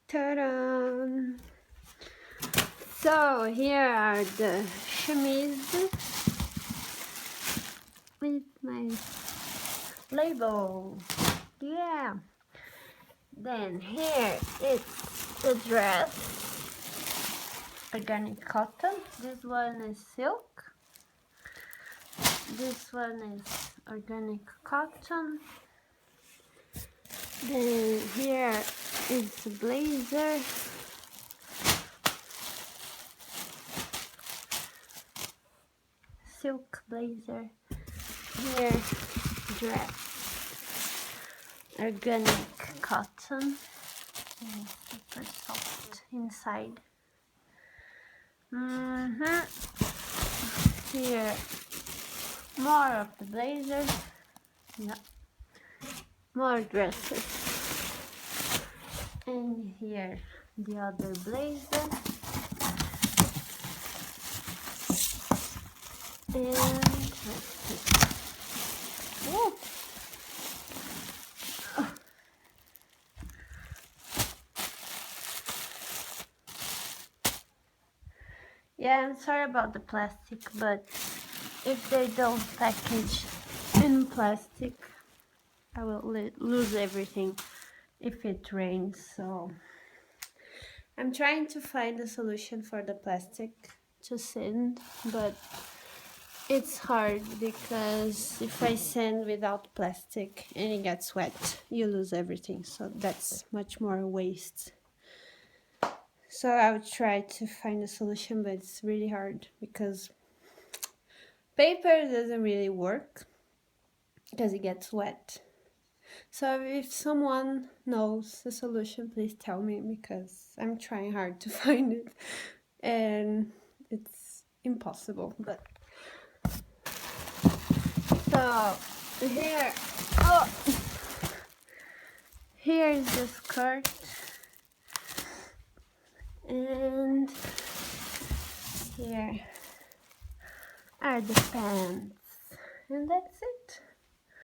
Ta-da! So here are the chemises with my label. Yeah. Then here it's the dress, organic cotton. This one is silk. This one is organic cotton. Then here is the blazer. Silk blazer. Here dress. Organic cotton. And super soft inside. Here more of the blazer. Yeah. More dresses. And here the other blazer. And let's see. Oh. Yeah, I'm sorry about the plastic, but if they don't package in plastic, I will lose everything if it rains. So I'm trying to find a solution for the plastic to send, but it's hard because if I send without plastic and it gets wet, you lose everything. So that's much more waste. So I would try to find a solution, but it's really hard because paper doesn't really work because it gets wet. So if someone knows the solution, please tell me, because I'm trying hard to find it and it's impossible. But so here, here is the skirt, and here are the pants, and that's it.